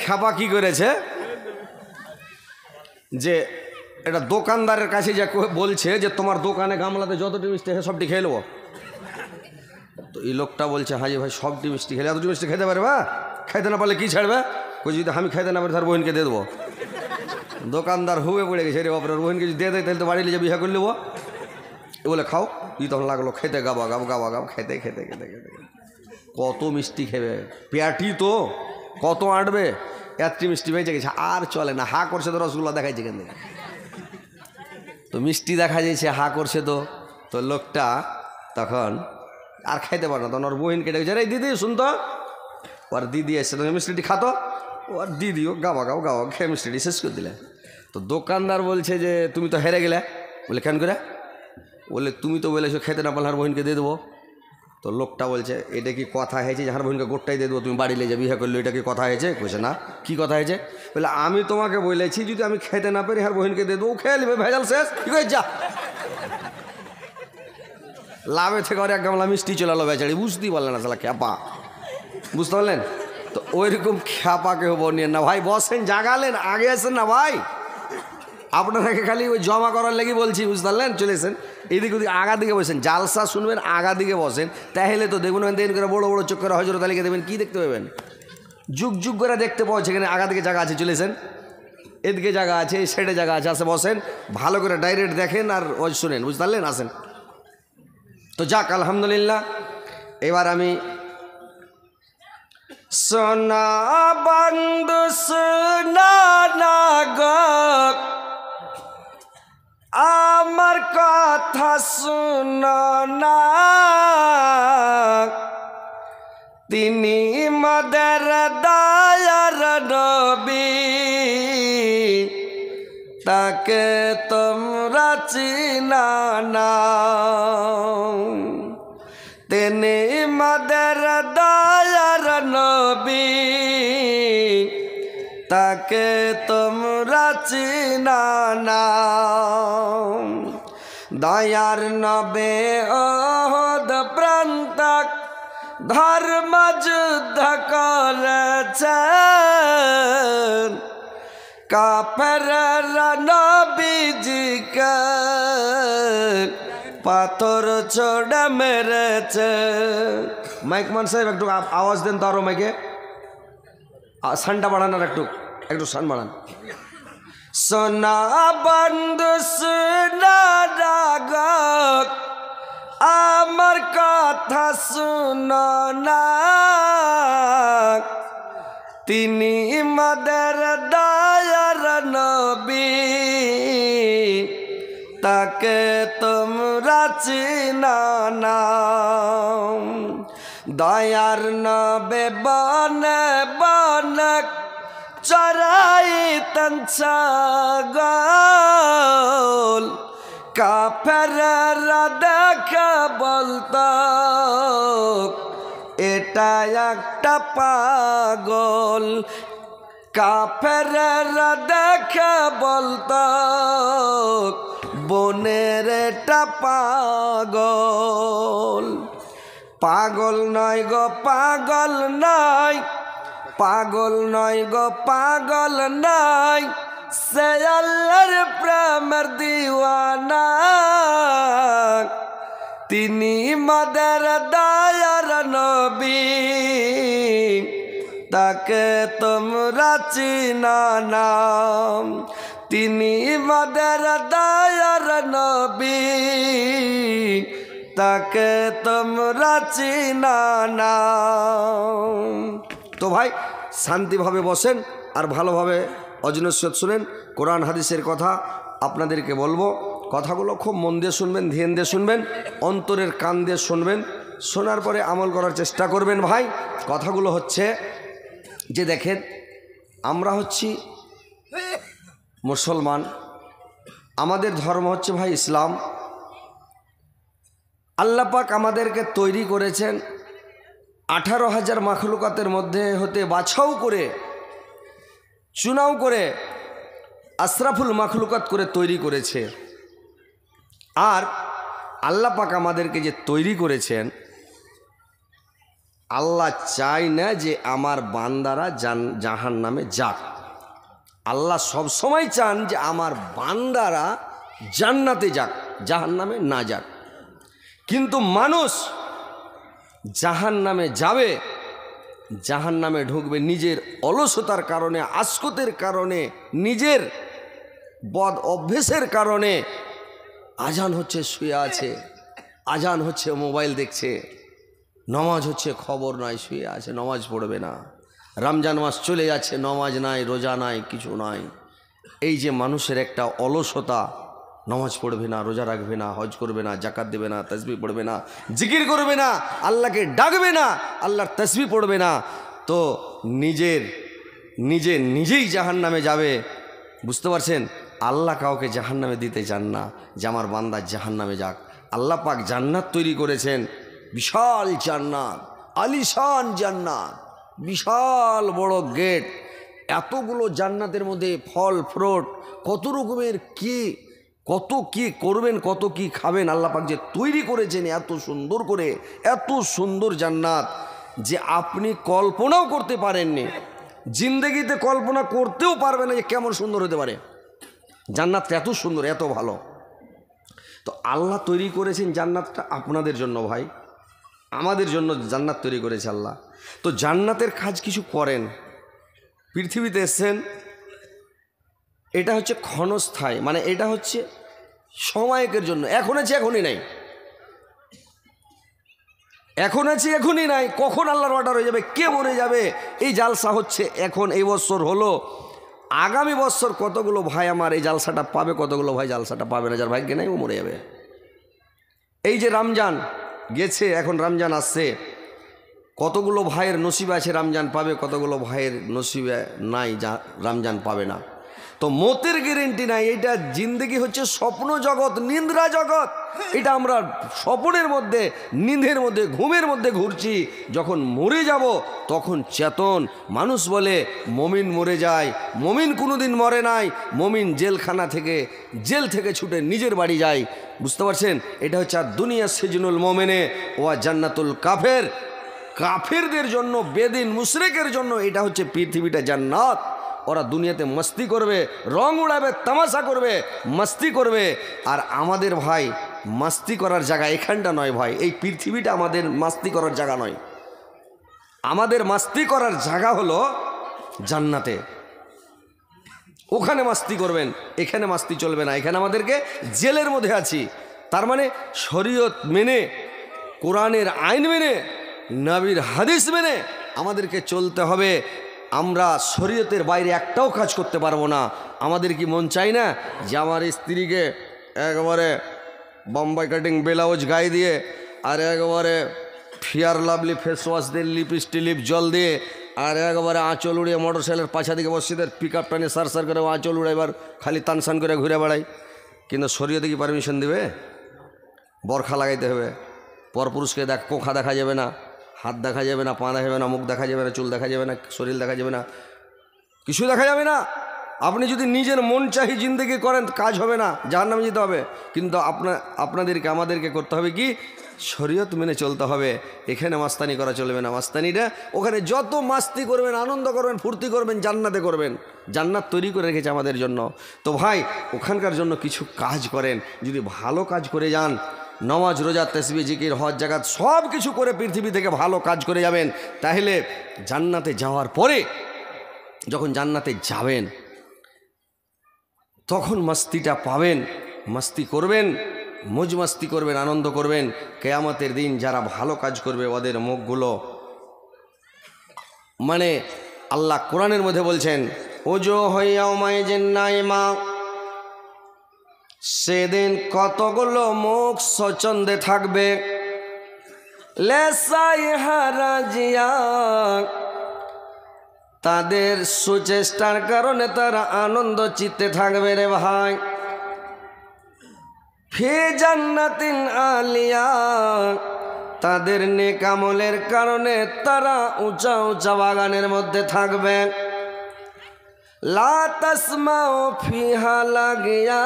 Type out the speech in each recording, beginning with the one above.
খ্যাপা কি করেছে যে এটা দোকানদারের কাছে যে বলছে যে তোমার দোকানে গামলাতে যতটি মিষ্টি আছে সবটি খেয়ে নেবো। তো এই লোকটা বলছে হ্যাঁ জি ভাই সবটি মিষ্টি খেলে এতটি মিষ্টি খেতে পারবে, খাইতে না পারলে কী ছাড়বে? ওই যদি আমি খাইতে না পারি তার বোনকে দিয়ে দেবো। দোকানদার হুয়ে পড়ে গেছে, রে বাপরে বোনকে যদি দিয়ে দেয় তাহলে তো বাড়ি নিয়ে বিয়ে করে নেবো। এ বলে খাও, ই তখন লাগলো খেতে গাবা গাব গাবা গাব খেতে খেতে খেতে খেতে কত মিষ্টি খেবে, পেয়াটি তো কত আঁটবে, এতটি মিষ্টি পেয়েছে গেছে আর চলে না, হা করছে তো রসগোল্লা দেখাইছে কেন, তো মিষ্টি দেখা যাচ্ছে হা করছে তো লোকটা তখন আর খাইতে পারে না, তখন ওর বোহিনকে ডেকেছে, রে দিদি শুনতো, ওর দিদি এসছে তুমি মিষ্টিটি খাতো, ওর দিদিও গাওয়া গাও গাওয়া খেয়ে মিষ্টিটি শেষ করে দিলে। তো দোকানদার বলছে যে তুমি তো হেরে গেলে। বলে কেন করে? বলে তুমি তো বলেছো খেতে না পারলে আর বোহিনকে দিয়ে দেবো। তো লোকটা বলছে এটা কি কথা হয়েছে যে হার বোহিনকে গোটটাই দিয়ে দেবো, তুমি বাড়ি নিয়ে যাবে বিয়ে করলো, এটা কি কথা হয়েছে? কইছে না। কি কথা হয়েছে? বলে আমি তোমাকে বলেছি যদি আমি খেতে না পারি হার বোহিনকে দিয়ে দেবো, খেয়ে নেবে, ভেজাল শেষ। কি করে যা লাভে থেকে আর এক গামলা মিষ্টি চলালো বেচারি, বুঝতেই পারলেন না সালা খ্যাপা, বুঝতে পারলেন? তো ওইরকম খ্যাপা কেউ বনিয়েন না ভাই, বসেন জাগালেন আগে আসেন না ভাই, আপনাকে খালি ওই জমা করার লেগে বলছি, বুঝতে পারলেন? চলে এসেন এদিকে ওদিকে আগা দিকে বসেন, জালসা শুনবেন আগা দিকে বসেন, তাহলে তো দেখুন দেন করে বড় বড় চোখ করে হজরত আলীকে দেবেন, কী দেখতে পাবেন? যুগ যুগ করে দেখতে পাওয়া, সেখানে আগা দিকে জায়গা আছে, চলে এসেন এদিকে জায়গা আছে, এই সাইডে জায়গা আছে, আসে বসেন ভালো করে ডাইরেক্ট দেখেন আর ওই শুনেন, বুঝতে পারলেন? আসেন তো যাক আলহামদুলিল্লাহ। এবার আমি সোনা বন্ধু সোনা না গো আমার কথা শুনো না, তিনি মদের দয়ার নবী, তাকে তোমরা চিনা না। তিনি মদের দয়ার নবী, তাকে তোমরা চিনা না। দয়ার নবে ওহদ প্রান্তক ধর্ম যুদ্ধ করেছেন, কাফেররা নবীজিকে পাথর ছোড়ে মেরেছে। মাইক মান সাহেব একটু আওয়াজ দেন তো, আরো মাইকে সানটা বাড়ান, আর একটু সান বাড়ান। সোনা বন্ধু সোনা রাগক আমার কথা শুনো না, তিনি মদের দয়ার নবী, তাকে তোমরা চিনা না। দয়ার নবে বনে বনে চরাইতেন ছাগল, কাফেররা দেখে বলতো এটা একটা পাগল, কাফেররা দেখে বলতো বনের এটা পাগল। পাগল নয় গো পাগল নয়, পাগল নয় গো পাগল নয়, সে আল্লাহর প্রেমের দিওয়ানা, তিনি মদের দয়ার নবী, তাকে তোমরা চিনা না। তিনি মদের দয়ার নবী, তাকে তোমরা চিনা না। তো ভাই শান্তিভাবে বসেন আর ভালোভাবে অজনসিয়ত শুনেন, কোরআন হাদিসের কথা আপনাদেরকে বলবো, কথাগুলো খুব মন দিয়ে শুনবেন, ধ্যান দিয়ে শুনবেন, অন্তরের কান দিয়ে শুনবেন, শোনার পরে আমল করার চেষ্টা করবেন। ভাই কথাগুলো হচ্ছে যে দেখেন আমরা হচ্ছি মুসলমান, আমাদের ধর্ম হচ্ছে ভাই ইসলাম। আল্লাহ পাক আমাদেরকে তৈরি করেছেন 18,000 মাখলুকাতের মধ্যে হতে বাছাও করে চুনাও করে আশরাফুল মাখলুকাত করে তৈরি করেছে। আর আল্লাহ পাক আমাদেরকে যে তৈরি করেছেন আল্লাহ চায় না যে আমার বান্দারা জাহান্নামে যাক। আল্লাহ সব সময় চান যে আমার বান্দারা জান্নাতে যাক, জাহান্নামে না যাক। কিন্তু মানুষ জাহান্নামে যাবে, জাহান্নামে ঢুকবে নিজের অলসতার কারণে, আস্কতের কারণে, নিজের বদ অভ্যেসের কারণে। আজান হচ্ছে শুয়ে আছে, আজান হচ্ছে মোবাইল দেখছে, নমাজ হচ্ছে খবর নাই, শুয়ে আছে, নমাজ পড়বে না। রমজান মাস চলে যাচ্ছে, নমাজ নাই, রোজা নাই, কিছু নাই। এই যে মানুষের একটা অলসতা, নমাজ পড়বে না, রোজা রাখবে না, হজ করবে না, জাকাত দেবে না, তাসবিহ পড়বে না, জিকির করবে না, আল্লাহকে ডাকবে না, আল্লাহর তাসবিহ পড়বে না, তো নিজেই জাহান্নামে যাবে। বুঝতে পারছেন? আল্লাহ কাউকে জাহান্নামে দিতে চান না যে আমার বান্দা জাহান্নামে যাক। আল্লাহ পাক জান্নাত তৈরি করেছেন, বিশাল জান্নাত, আলিশান জান্নাত, বিশাল বড় গেট। এতগুলো জান্নাতের মধ্যে ফল ফ্রুট, কত রকমের কত কি করবেন, কত কি খাবেন, আল্লাহ পাক যে তৈরি করেছেন এত সুন্দর করে, এত সুন্দর জান্নাত যে আপনি কল্পনাও করতে পারেননি, জিন্দেগিতে কল্পনা করতেও পারবে না যে কেমন সুন্দর হতে পারে। জান্নাতটা এত সুন্দর, এত ভালো। তো আল্লাহ তৈরি করেছেন জান্নাতটা আপনাদের জন্য ভাই, আমাদের জন্য জান্নাত তৈরি করেছে আল্লাহ। তো জান্নাতের কাজ কিছু করেন। পৃথিবীতে এসেছেন, এটা হচ্ছে ক্ষণস্থায়ী, মানে এটা হচ্ছে সময়কের জন্য। এখন আছে এখনই নাই, এখন আছে এখনই নাই। কখন আল্লাহর অর্ডার হয়ে যাবে, কে মরে যাবে। এই জালসা হচ্ছে এখন, এই বছর হলো, আগামী বছর কতগুলো ভাই আমার এই জালসাটা পাবে, কতগুলো ভাই জালসাটা পাবে না, যার ভাগ্যে নাই ও মরে যাবে। এই যে রমজান গেছে, এখন রমজান আসছে, কতগুলো ভাইয়ের নসিবে আছে রমজান পাবে, কতগুলো ভাইয়ের নসিবে নাই, যা রমজান পাবে না। তো মতের গ্যারেন্টি নাই। এটা জিন্দেগি হচ্ছে স্বপ্ন জগৎ, নিদ্রা জগৎ। এটা আমরা স্বপ্নের মধ্যে, নিঁদের মধ্যে, ঘুমের মধ্যে ঘুরছি। যখন মরে যাব তখন চেতন। মানুষ বলে মমিন মরে যায়, মমিন কোনোদিন মরে নাই। মমিন জেল থেকে ছুটে নিজের বাড়ি যায়। বুঝতে পারছেন? এটা হচ্ছে আর দুনিয়া সিজনুল মোমেনে ওয়া জান্নাতুল কাফের। কাফেরদের জন্য, বেদিন মুশরিকের জন্য এটা হচ্ছে পৃথিবীটা জান্নাত। ওরা দুনিয়াতে মস্তি করবে, রং উড়াবে, তামাশা করবে, মস্তি করবে। আর আমাদের ভাই মস্তি করার জায়গা এখানটা নয় ভাই, এই পৃথিবীটা আমাদের মস্তি করার জায়গা নয়। আমাদের মস্তি করার জায়গা হলো জান্নাতে। ওখানে মস্তি করবেন, এখানে মস্তি চলবে না। এখানে আমাদেরকে জেলের মধ্যে আছি। তার মানে শরীয়ত মেনে, কোরআনের আইন মেনে, নবীর হাদিস মেনে আমাদেরকে চলতে হবে। আমরা শরীয়তের বাইরে একটাও কাজ করতে পারবো না। আমাদের কি মন চাই না যে আমার স্ত্রীকে একবারে বোম্বাই কাটিং ব্লাউজ গায়ে দিয়ে, আর একবারে ফেয়ার লাভলি ফেস ওয়াশ দিয়ে, লিপ জল দিয়ে, আর একবারে আঁচল উড়িয়ে মোটরসাইকেলের পাছা দিকে মসজিদের পিক আপ টানে সার করে আঁচল উড়ে এবার খালি তানসান করে ঘুরে বেড়াই? কিন্তু শরীয়তে কি পারমিশন দেবে? বরখা লাগাইতে হবে, পরপুরুষকে কোখা দেখা যাবে না, হাত দেখা যাবে না, পা দেখা যাবে না, মুখ দেখা যাবে না, চুল দেখা যাবে না, শরীর দেখা যাবে না, কিছু দেখা যাবে না। আপনি যদি নিজের মন চাহি জিন্দেগি করেন, কাজ হবে না, জাহান্নামে যেতে হবে। কিন্তু আপনাদেরকে আমাদেরকে করতে হবে কি? শরীয়ত মেনে চলতে হবে। এখানে মাস্তানি করা চলবে না। মাস্তানিটা ওখানে যত মাস্তি করবেন, আনন্দ করবেন, ফুর্তি করবেন, জান্নাতে করবেন। জান্নাত তৈরি করে রেখেছে আমাদের জন্য। তো ভাই ওখানকার জন্য কিছু কাজ করেন। যদি ভালো কাজ করে যান, নমাজ, রোজা, তাসবিহ, জিকির, হজ, জাকাত সব কিছু করে পৃথিবী থেকে ভালো কাজ করে যাবেন, তাহলে জান্নাতে যাওয়ার পরে যখন জান্নাতে যাবেন তখন মস্তিটা পাবেন। মস্তি করবেন, মौज মস্তি করবেন, আনন্দ করবেন। কিয়ামতের দিন যারা ভালো কাজ করবে ওদের মুখগুলো, মানে আল্লাহ কোরআনের মধ্যে বলছেন, ওজো হইয়াউমাই জিন্নাইমা, সেদিন কতগুলো মুখ স্বচ্ছন্দে থাকবে। লেসাই হারাজিয়া, তাদের সুচেষ্টার কারণে তারা আনন্দ চিত্তে থাকবে রে ভাই। ফি জান্নাতিন আলিয়া, তাদের নেক আমলের কারণে তারা উঁচা উঁচা বাগানের মধ্যে থাকবে। লা তাসমাউ ফিহা লাগিয়া,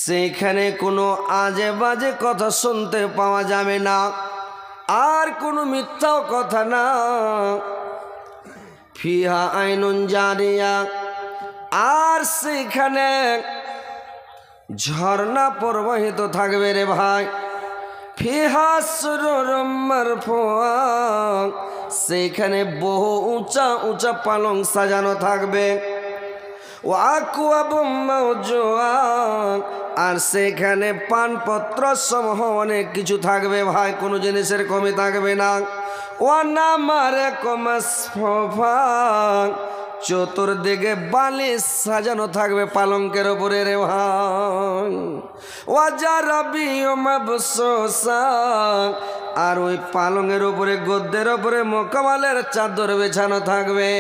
সেইখানে কোনো আজে বাজে কথা শুনতে পাওয়া যাবে না। আর কোনো মিথ্যাও কথা না। ফিহা আইনুন জারিয়া, আর সেখানে ঝর্ণা প্রবাহিত থাকবে রে ভাই। ফিহা সুরুরুম মারফুআ, সেখানে বহু উঁচা উঁচা পালং সাজানো থাকবে। ওয়া আকওয়াবুম মাওজুআ, আর সেখানে পানপত্র সমূহ অনেক কিছু থাকবে ভাই, কোনো জিনিসের কমই থাকবে না। ওয়া নামারিকুম মাসফুফা, চতুর্দিকে বালিশ সাজানো থাকবে পালঙ্কের উপরে রে ভাই। ওয়া জারাবিয়্যুম মাবসুসা, আর ওই পালঙ্কের উপরে গদ্যের উপরে মোকামালের চাদর বিছানো থাকবে।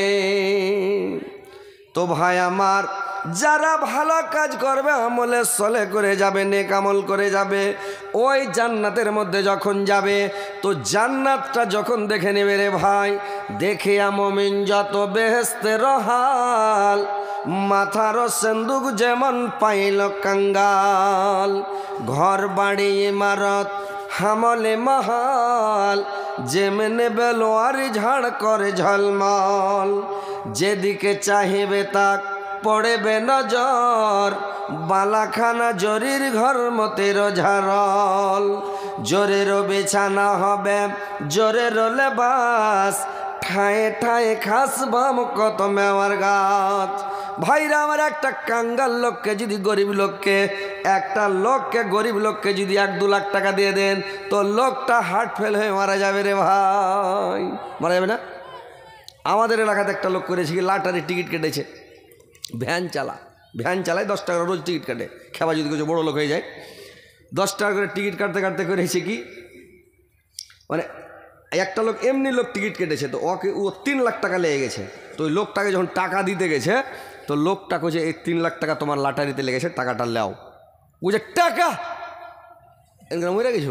তো ভাই আমার, যারা ভালো কাজ করবে, আমলে সলে করে যাবে, নেক আমল করে যাবে, ওই জান্নাতের মধ্যে যখন যাবে, তো জান্নাতটা যখন দেখে নেবে রে ভাই, দেখে মুমিন যত বেহেশতের হাল, মাথার সিন্দুক যেমন পাইল কাঙ্গাল। ঘর বাড়ি ইমারত হামলে মহাল, যেমনে বেলোয়ারি ঝাড় করে ঝলমল। যেদিকে চাহিবে তাক পড়েবে নজর, বালাখানা জরির ঘর মতের ঝাড়ল। জোরেরও বিছানা হবে জোরেরও লেবাস, ঠায়ে ঠায়ে খাস বাম কত মেওয়ার গাছ। ভাইরা আমার, একটা কাঙ্গাল লোককে যদি গরিব লোককে, একটা লোককে গরিব লোককে যদি 1-2 লাখ টাকা দিয়ে দেন, তো লোকটা হার্ট ফেল হয়ে মারা যাবে রে ভাই, মারা যাবে না? আমাদের এলাকাতে একটা লোক করেছে কি, লটারি টিকিট কেটেছে, ভ্যান চালায় 10 টাকা রোজ টিকিট কাটে। খেবা যদি কিছু বড়ো লোক হয়ে যায়, 10 টাকা করে টিকিট কাটতে করেছে কি, মানে একটা লোক এমনি লোক টিকিট কেটেছে, তো ও 3 লাখ টাকা লেগে গেছে। তো ওই লোকটাকে যখন টাকা দিতে গেছে, তো লোকটা কইছে এই 3 লাখ টাকা তোমার লটারিতে লেগেছে, টাকাটা লেও। ও যে টাকা এরকম মরে গেছে,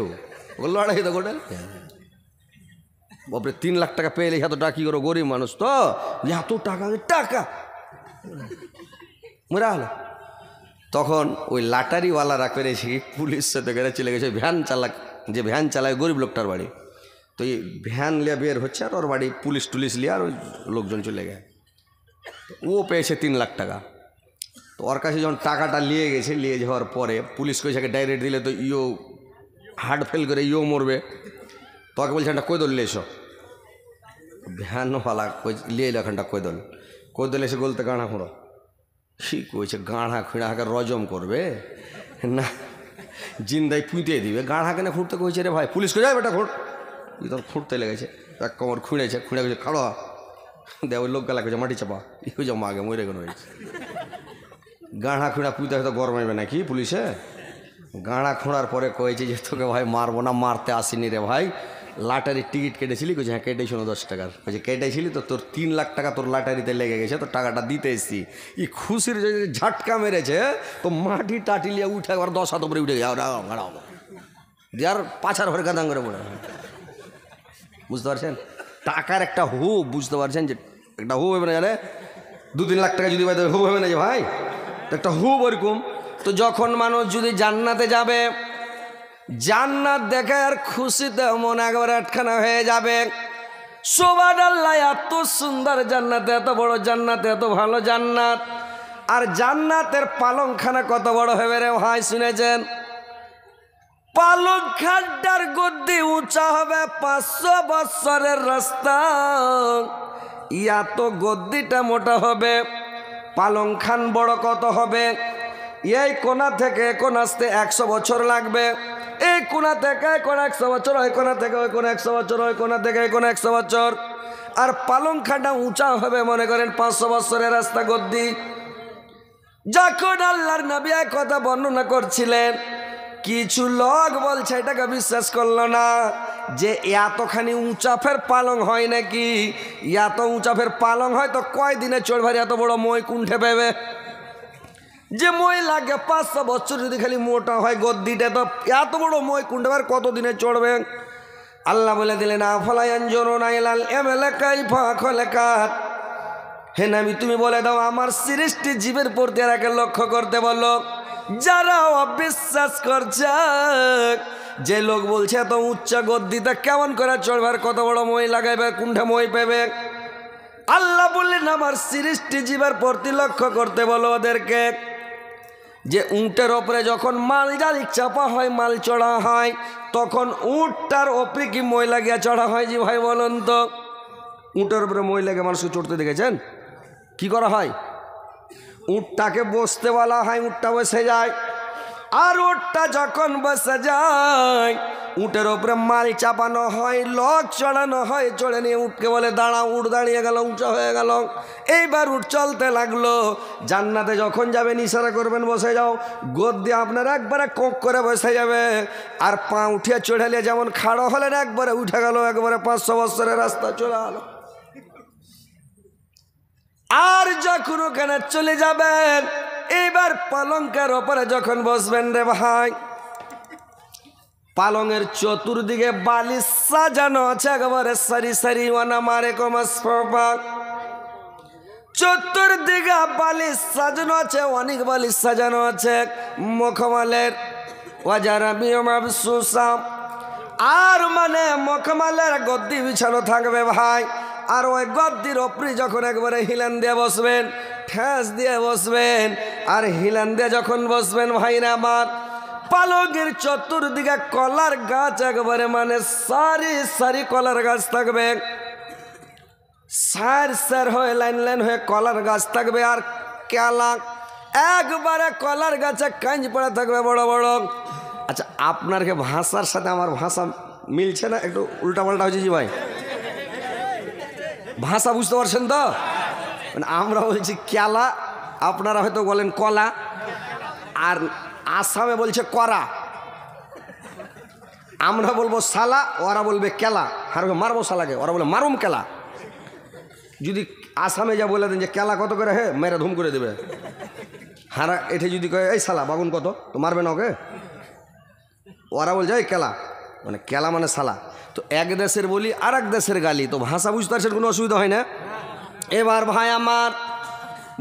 ও লড়াই তো গোটা বাপরে 3 লাখ টাকা পেয়ে এত টাকা কী করো, গরিব মানুষ তো, যে এত টাকা মরা হলো। তখন ওই লাটারিওয়ালারা করেছি পুলিশ সাথে করে চলে গেছে ভ্যান চালায় গরিব লোকটার বাড়ি। তো এই ভ্যান লিয়ে বের হচ্ছে, আর ওর বাড়ি পুলিশ লিয়ে, আর ওই লোকজন চলে গেছে। ও পেয়েছে 3 লাখ টাকা। তো ওর কাছে যখন টাকাটা নিয়ে যাওয়ার পরে পুলিশ কইছে ডাইরেক্ট দিলে তো হার্ট ফেল করে মরবে। তোকে বলছে একটা কৈদল নিয়ে এসো। ভ্যানওয়ালা লিয়ে এলো এখানটা কৈদল এসে গলতে গাঁড়া খুঁড়ো। কি কইছে, গাঁড়া খুঁড়াকে রজম করবে না, জিন্দাই পুঁতে দিবে। গাঁড়া কেন খুঁড়তে কইছে রে ভাই, পুলিশ করে যাবে এটা খুঁড়। ই তোর খুঁড়তে লেগেছে, এক কোমর খুঁড়ে গেছে, খাড়ো দে। ওই লোক গেলা কইছে মাটি চাপা, ই কইছে মাগে মরে গেল হয়েছে। গাঁড়া খুঁড়া পুঁতে হয়তো গরমাইবে নাকি পুলিশে। গাঁড়া খোঁড়ার পরে কয়েছে যে তোকে ভাই মারবো না, মারতে আসিনি রে ভাই, লটারির টিকিট কেটেছিলি? কইছে হ্যাঁ কেটেছিল 10 টাকার। কইছে কেটেছিলি তো, তোর 3 লাখ টাকা তোর লটারিতে লেগে গেছে, তো টাকাটা দিতে এসছি। ই খুশির যে ঝাটকা মেরেছে, তো মাটি টাটিলিয়া উঠে একবার 10 হাত উপরে উঠে গেছে, আর পাছার ঘরে গাদাং করে পড়ে। বুঝতে পারছেন টাকার একটা হুব, বুঝতে পারছেন যে একটা হুব হবে না, জানে 2-3 লাখ টাকা যদি হুব হবে না যে ভাই, একটা হুব ওরকম। তো যখন মানুষ যদি জান্নাতে যাবে, জান্নাত দেখে আর খুশিতে মন একবারে আটখানা হয়ে যাবে। সুবহানাল্লাহ, এত সুন্দর জান্নাত, এত বড় জান্নাত, এত ভালো জান্নাত। আর জান্নাতের পালংখানা কত বড় হবে রে ভাই, শুনেছেন? পালংখানার গদ্দি উঁচা হবে 500 বছরের রাস্তা। এত গদ্দিটা মোটা হবে, পালংখান বড় কত হবে, এই কোনা থেকে কোন আসতে 100 বছর লাগবে। এই কোনা থেকে কোন 100 বছর, ওই কোনা থেকে ওই কোন 100 বছর, ওই কোনা থেকে ওই কোন 100 বছর। আর পালংখানটা উঁচা হবে মনে করেন 500 বছরের রাস্তা গদ্দি। যখন আল্লাহর নবী এক কথা বর্ণনা করছিলেন, কিছু লোক বলছে এটাকে বিশ্বাস করলো না যে এতখানি উঁচা ফের পালং হয় নাকি। এত উঁচা ফের পালং হয় তো কয়দিনে চড়বে, এত বড় মই কুণ্ঠে পেবে যে মই লাগে 500 বছর যদি খালি মোটা হয় গদ্দিটা, তো এত বড় মই কুণ্ঠে আর কতদিনে চড়বে। আল্লাহ বলে দিলেন আফলা ইয়ানজুরুনা ইলাল ইবলি কাইফা খলাকাত, হে নবী তুমি বলে দাও আমার সৃষ্টি জীবের প্রতি এরাকে লক্ষ্য করতে বলো। যারা অবিশ্বাস করছে, যে লোক বলছে এত উচ্চ গদ্দিতে কেমন করে চড়বার, কত বড় মই লাগাইবে, কোনটা মই পেবে? আল্লাহ বললেন আমার সৃষ্টি জীবের প্রতি লক্ষ্য করতে বলো ওদেরকে, যে উঁটের ওপরে যখন মাল জালি চাপা হয়, মাল চড়া হয়, তখন উঁটটার ওপরে কি মই লাগিয়া চড়া হয়? জি ভাই বলুন তো। উঁটের উপরে মই লাগে মানুষকে চড়তে দেখেছেন? কি করা হয়? উঁটটাকে বসতে বলা হয়, উঁটটা বসে যায়। আর উঁটটা যখন বসে যায়, উঁটের ওপরে মাল চাপানো হয়, লক চড়ানো হয়, চড়ে নিয়ে উঠকে বলে দাঁড়া। উঠ দাঁড়িয়ে গেল, উঁচা হয়ে গেল। এইবার উঠ চলতে লাগলো। জান্নাতে যখন যাবেন ইশারা করবেন বসে যাও, গোদ দিয়ে আপনার একবারে কোঁক করে বসে যাবে। আর পা উঠিয়ে চড়ালে যেমন খাড়ো হলেন একবারে উঠে গেল, একবারে 500 বছরের রাস্তা চলে গেল। আর যখন ওখানে চলে যাবেন, এইবার পালঙ্কের ওপরে যখন বসবেন রে ভাই, পালঙের চতুর্দিকে বালিশ সাজানো আছে একেবারে সারি সারি, ওয়ানা মারে কমাসফাক। চতুর্দিকে বালিশ সাজানো আছে, অনেক বালিশ সাজানো আছে মখমালের, ওয়াজারাবিও মাবসুসা। আর মানে মখমালের গদ্দি বিছানো থাকবে ভাই। আর ওই গদ্দির ওপরে যখন একবারে হিলান দিয়ে বসবেন, ঠেস দিয়ে বসবেন, আর হিলান দিয়ে যখন বসবেন ভাইরা আমার, পালকের চতুর্দিকে কলার গাছ একবারে মানে সারি সারি কলার গাছ থাকবে, সার সার হয়ে লাইন লাইন হয়ে কলার গাছ থাকবে। আর কেলা একবারে কলার গাছে কাঁচ পড়ে থাকবে বড় বড়। আচ্ছা, আপনার কি ভাষার সাথে আমার ভাষা মিলছে না? একটু উল্টা পাল্টা হয়েছে জি ভাই, ভাষা বুঝতে পারছেন তো? মানে আমরা বলছি কেলা, আপনারা হয়তো বলেন কলা, আর আসামে বলছে করা। আমরা বলবো সালা, ওরা বলবে কেলা। আর মারবো সালাকে, ওরা বলে মারুম কেলা। যদি আসামে যা বলে দেন যে কেলা কত করে, হে মেরে ধুম করে দেবে। হারা এঠে যদি কয়ে এই সালা বাগুন কত, তো মারবে না ওকে। ওরা বলছে এই কেলা, মানে কেলা মানে সালা। তো এক দেশের বলি আর এক দেশের গালি, তো ভাষা বুঝতে পারছেন, কোনো অসুবিধা হয় না। এবার ভাই আমার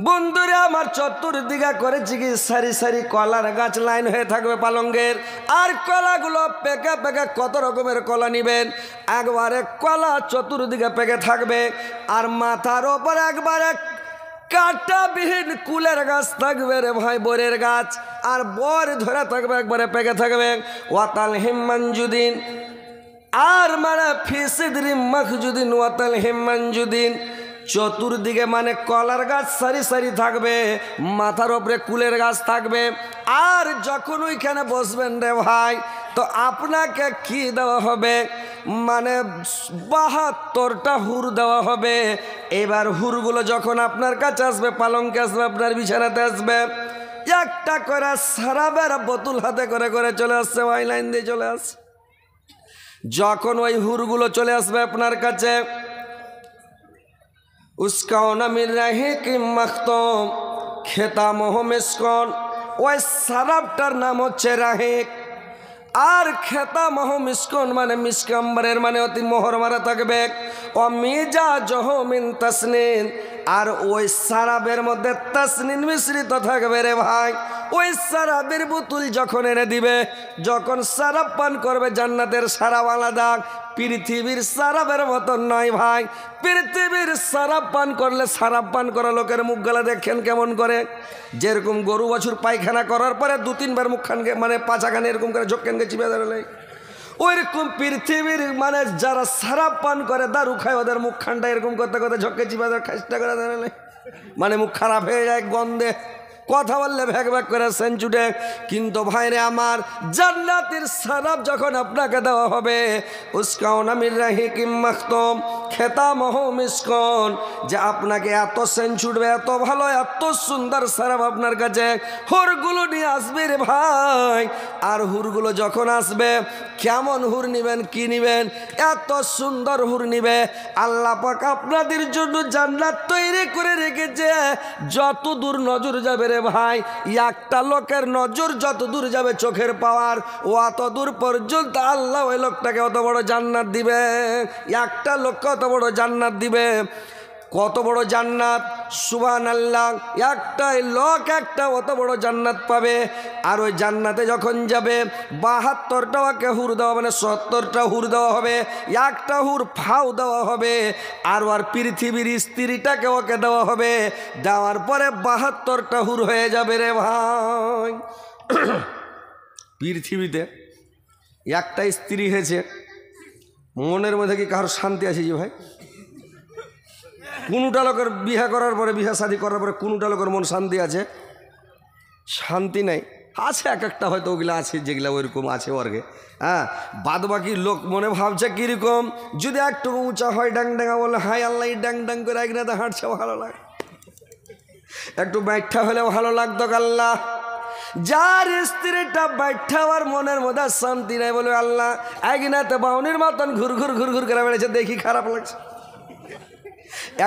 বন্ধুরা আমার, চতুর্দিকে করেছি কি সারি সারি কলার গাছ লাইন হয়ে থাকবে পালঙ্গের। আর কলাগুলো পেকে পেকে, কত রকমের কলা নিবেন, একবারে কলা চতুর্দিকে পেকে থাকবে। আর মাথার ওপর একবারে কাঁটাবিহীন কুলের গাছ থাকবে রে ভাই, বরের গাছ। আর বর ধরে থাকবে, একবারে পেকে থাকবে। ওয়াতাল হিম্মানজুদিন, আর মানে ফিসিদ্রি মখজুদিন, ওয়াতাল হিম্মানজুদিন। চতুর্দিকে মানে কলার গাছ সারি সারি থাকবে, মাথার ওপরে কুলের গাছ থাকবে। আর যখন ওইখানে বসবেন রে ভাই, তো আপনাকে কি দেওয়া হবে? মানে 72টা হুর দেওয়া হবে। এবার হুরগুলো যখন আপনার কাছে আসবে, পালঙ্কে আসবে, আপনার বিছানাতে আসবে, একটা করে সারাবের বোতল হাতে করে করে চলে আসছে, ওই লাইন দিয়ে চলে আসছে। যখন ওই হুরগুলো চলে আসবে আপনার কাছে, উস্কাউনা মির রাহিকি মাখতুম খেতামহ মিসকন, ওই সারাবটার নাম হচ্ছে রাহিক। আর খেতামহ মিসকন মানে মিসকাম্বরের মানে অতি মোহর মারা থাকবে। ও মিজা জহমিন তাসনিন, আর ওই সারাবের মধ্যে তাসনিন মিশ্রিত থাকবে রে ভাই। ওই সারাবের বোতল যখন এনে দিবে, যখন সারাব পান করবে, জান্নাতের সারাব আলাদা, পৃথিবীর সারাবের মতন নয় ভাই। পৃথিবীর সারাব পান করলে, সারাব পান করা লোকের মুখ গলা দেখেন কেমন করে, যেরকম গরু বছর পায়খানা করার পরে 2-3 বার মুখখানকে মানে পাছাখানে এরকম করে ঝোঁকখানকে চিপে ধরলে, ওইরকম পৃথিবীর মানে যারা সারাব পান করে, দারু খায়, ওদের মুখখানটা এরকম করতে করতে ঝোঁকে চিপে ধরে খাইস্টা করে ধরলে, মানে মুখ খারাপ হয়ে যায় গন্ধে, কথা বললে ভ্যাক ভ্যাক করে সেঞ্চুটে। কিন্তু ভাইরে আমার, জান্নাতের সারাব যখন আপনাকে দেওয়া হবে, উস্কাউনা মির রাহিকিম মাখতুম খেতামহ মিসকন, যে আপনাকে এত সেন্ট ছুটবে, এত ভালো, এত সুন্দর সারাব আপনার কাছে হুরগুলো নিয়ে আসবে রে ভাই। আর হুরগুলো যখন আসবে, কেমন হুর নিবেন, কি নিবেন? এত সুন্দর হুর নিবে। আল্লাহ পাক আপনাদের জন্য জান্নাত তৈরি করে রেখেছে। যত দূর নজর যাবে রে ভাই, একটা লোকের নজর যত দূর যাবে চোখের পাওয়ার, ও অত দূর পর্যন্ত আল্লাহ ওই লোকটাকে অত বড় জান্নাত দিবে। একটা লোককে অত বড় জান্নাত দিবে। কত বড় জান্নাত! সুবহানাল্লাহ, একটাই লোক একটা অত বড় জান্নাত পাবে। আর ওই জান্নাতে যখন যাবে 72টা ওকে হুর দেওয়া, মানে 70টা হুর দেওয়া হবে, একটা হুর ফাও দেওয়া হবে। আর ওর পৃথিবীর স্ত্রীটাকে ওকে দেওয়া হবে। দেওয়ার পরে 72টা হুর হয়ে যাবে রে ভাই। পৃথিবীতে একটা স্ত্রী হয়েছে, মনের মধ্যে কি কারোর শান্তি আছে যে ভাই? কোনোটা লোকের বিয়ে করার পরে, বিয়ে শাদী করার পরে কোনোটা লোকের মন শান্তি আছে? শান্তি নাই। আছে এক একটা, হয়তো ওগুলা আছে যেগুলা ওইরকম আছে ওরকে। হ্যাঁ, বাদ বাকি লোক মনে ভাবছে কীরকম, যদি একটু উঁচা হয় ডাং ডাঙ্গা বলে হাই আল্লাহ ডাং ডাং করে একনাতে হাঁটছে ভালো লাগে, একটু ব্যাখ্যা হলে ভালো লাগতো আল্লাহ। যার স্ত্রীটা ব্যাখ্যা আর মনের মধ্যে শান্তি নাই, বলে আল্লাহ একনাতে বাউনির মতন ঘুর ঘুর ঘুর ঘুর করে বেড়েছে, দেখি খারাপ লাগছে।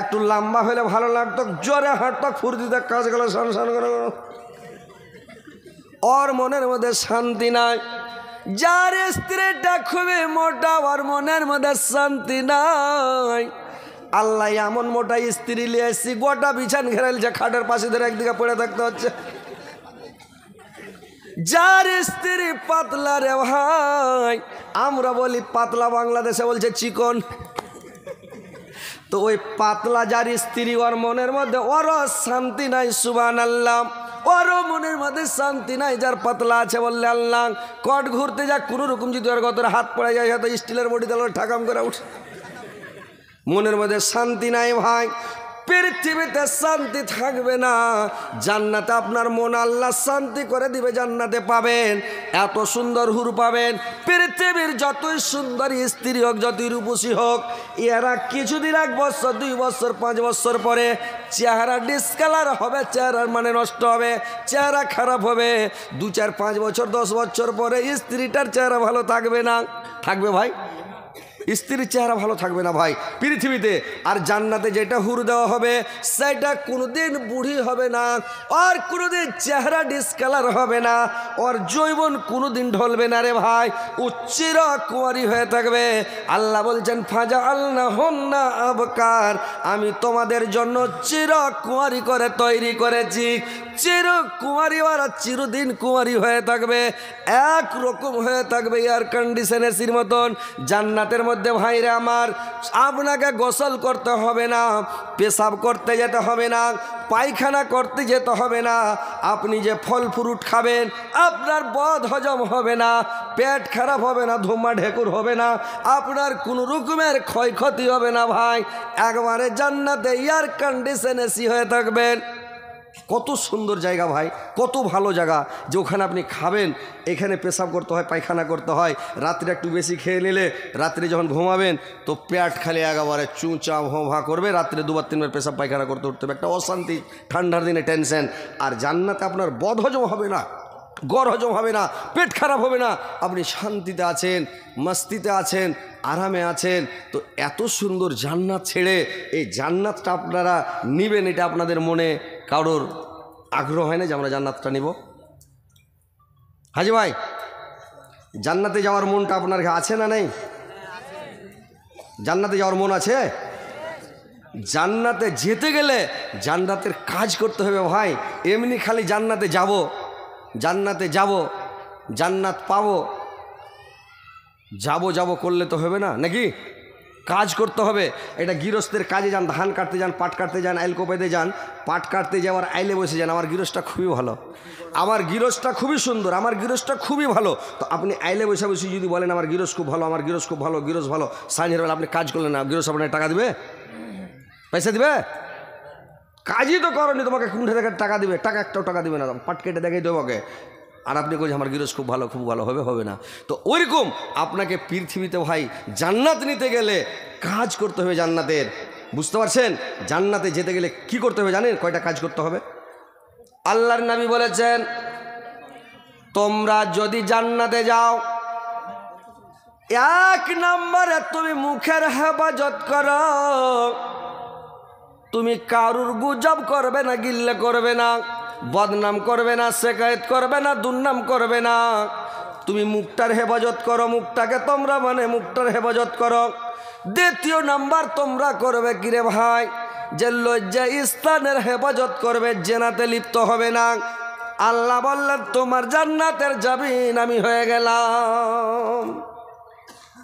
একটু লম্বা হলে ভালো লাগতো, জোরে হাঁটতো, ফুর্তিতে কাজ গেল সান সান করে, ওর মনের মধ্যে শান্তি নাই। যার স্ত্রীটা খুবই মোটা, ওর মনের মধ্যে শান্তি নাই। আল্লাহ এমন মোটা স্ত্রী নিয়ে এসছি, গোটা বিছান ঘেরাইছে, খাটের পাশে ধরে একদিকে পড়ে থাকতে হচ্ছে। যার স্ত্রী পাতলা রে ভাই, আমরা বলি পাতলা, বাংলাদেশে বলছে চিকন। তো ওই পাতলা যার স্ত্রী, ওর মনের মধ্যে ওরও শান্তি নাই। সুবহানাল্লাহ, ওরও মনের মধ্যে শান্তি নাই। যার পাতলা আছে, বললে আল্লাহ কট ঘুরতে যাক, কোনো রকম যদি ওর গতরে হাত পড়ে যায়, হয়তো স্টিলের বডি তাহলে ঠাকাম করে উঠে, মনের মধ্যে শান্তি নাই ভাই। পৃথিবীতে শান্তি থাকবে না, জান্নাতে আপনার মন আল্লাহ শান্তি করে দিবে, জান্নাতে পাবেন এত সুন্দর হুর পাবেন। পৃথিবীর যতই সুন্দর স্ত্রী হোক, যতই রূপসী হোক, এরা কিছুদিন 1 বছর 2 বছর 5 বছর পরে চেহারা ডিসকালার হবে, চেহারার মানে নষ্ট হবে, চেহারা খারাপ হবে। 2 4 5 বছর 10 বছর পরে স্ত্রীটার চেহারা ভালো থাকবে না। থাকবে ভাই? স্ত্রীর চেহারা ভালো থাকবে না ভাই পৃথিবীতে। আর জান্নাতে যেটা হুর দেওয়া হবে, সেটা কোনোদিন বুড়ি হবে না, আর কোনোদিন চেহারা ডিসকালার হবে না, ওর যৌবন কোনোদিন ঢলবে না রে ভাই, ও চির কুঁয়ারি হয়ে থাকবে। আল্লাহ বলছেন ফাজআলনাহুন্না আবকার, আমি তোমাদের জন্য চির কুঁয়ারি করে তৈরি করেছি। চির কুঁয়ারি, ওরা চিরদিন কুঁয়ারি হয়ে থাকবে, একরকম হয়ে থাকবে, এয়ার কন্ডিশন এসির মতন। জান্নাতের মধ্যে ভাইরে আমার, আপনাকে গোসল করতে হবে না, পেশাব করতে যেতে হবে না, পায়খানা করতে যেতে হবে না। আপনি যে ফল ফ্রুট খাবেন, আপনার বদ হজম হবে না, পেট খারাপ হবে না, ধুমা ঢেকুর হবে না, আপনার কোনো রকমের ক্ষয়ক্ষতি হবে না ভাই। একবারে জান্নাতে এয়ার কন্ডিশন এসি হয়ে থাকবেন। কত সুন্দর জায়গা ভাই, কত ভালো জায়গা, যে ওখানে আপনি খাবেন, এখানে পেশাব করতে হয়, পায়খানা করতে হয়। রাত্রে একটু বেশি খেয়ে নিলে রাত্রে যখন ঘুমাবেন তো পেট খালি একেবারে চুঁচা ভোঁ করবে, রাত্রে 2 বার 3 বার পেশাব পায়খানা করতে উঠতে হবে, একটা অশান্তি, ঠান্ডার দিনে টেনশন। আর জান্নাতে আপনার বদ হজম হবে না, গড় হজম হবে না, পেট খারাপ হবে না, আপনি শান্তিতে আছেন, মস্তিতে আছেন, আরামে আছেন। তো এত সুন্দর জান্নাত ছেড়ে এই জান্নাতটা আপনারা নিবেন, এটা আপনাদের মনে কারোর আগ্রহ হয় না যে আমরা জান্নাতটা নিব? হাজি ভাই, জান্নাতে যাওয়ার মনটা আপনার আছে না নেই? জান্নাতে যাওয়ার মন আছে? জান্নাতে যেতে গেলে জান্নাতের কাজ করতে হবে ভাই। এমনি খালি জান্নাতে যাব, জান্নাতে যাব, জান্নাত পাবো, যাব করলে তো হবে না নাকি? কাজ করতে হবে। এটা গৃহস্থের কাজে যান, ধান কাটতে যান, পাট কাটতে যান, আইল কোপাইতে যান, পাট কাটতে যাওয়ার আইলে বসে যান। আমার গৃহস্থটা খুবই ভালো, আমার গৃহস্থটা খুবই সুন্দর, আমার গৃহস্থটা খুবই ভালো। তো আপনি আইলে বসে বসে যদি বলেন আমার গৃহস্থ খুব ভালো, আমার গৃহস্থ খুব ভালো, গৃহস্থ ভালো, সাঁঝের বেলা আপনি কাজ করলেন না, গৃহস্থ আপনাকে টাকা দিবে? পয়সা দিবে? কাজই তো করনি, তোমাকে কোন থেকে টাকা দিবে? টাকা একটাও টাকা দিবে না, পাট কেটে দেখাই দেবো ওকে। আর আপনি বলছেন আমার গৃহস্থ খুব ভালো, খুব ভালো হবে, হবে না। তো ওইরকম আপনাকে পৃথিবীতে ভাই জান্নাত নিতে গেলে কাজ করতে হবে জান্নাতের, বুঝতে পারছেন? জান্নাতে যেতে গেলে কি করতে হবে জানেন? কয়টা কাজ করতে হবে? আল্লাহর নবী বলেছেন, তোমরা যদি জান্নাতে যাও, 1 নম্বরে তুমি মুখের হেফাজত করো, তুমি কারুর গুজব করবে না, গিল্লে করবে না, বদনাম করবে না, শেকায়ত করবে না, দুর্নাম করবে না। তুমি মুখটার হেফাজত করো, মুখটাকে তোমরা মুখটার হেফাজত করো। 2য় নাম্বার তোমরা করবে কিরে ভাই, যে লজ্জা স্থানের হেফাজত করবে, জেনাতে লিপ্ত হবে না। আল্লাহ বললেন তোমার জান্নাতের জামিন আমি হয়ে গেলাম,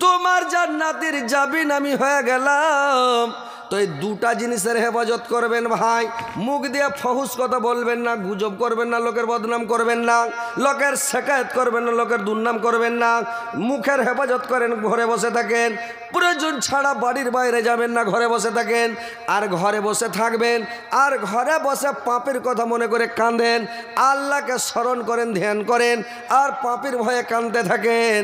তোমার জান্নাতের জামিন আমি হয়ে গেলাম। তো এই দুটা জিনিসের হেফাজত করবেন ভাই। মুখ দিয়ে ফহুস কথা বলবেন না, গুজব করবেন না, লোকের বদনাম করবেন না, লোকের শেকায়ত করবেন না, লোকের দুর্নাম করবেন না। মুখের হেফাজত করেন, ঘরে বসে থাকেন, প্রয়োজন ছাড়া বাড়ির বাইরে যাবেন না, ঘরে বসে থাকেন। আর ঘরে বসে থাকবেন, আর ঘরে বসে পাপের কথা মনে করে কাঁদেন, আল্লাহকে স্মরণ করেন, ধ্যান করেন, আর পাপের ভয়ে কাঁদতে থাকেন।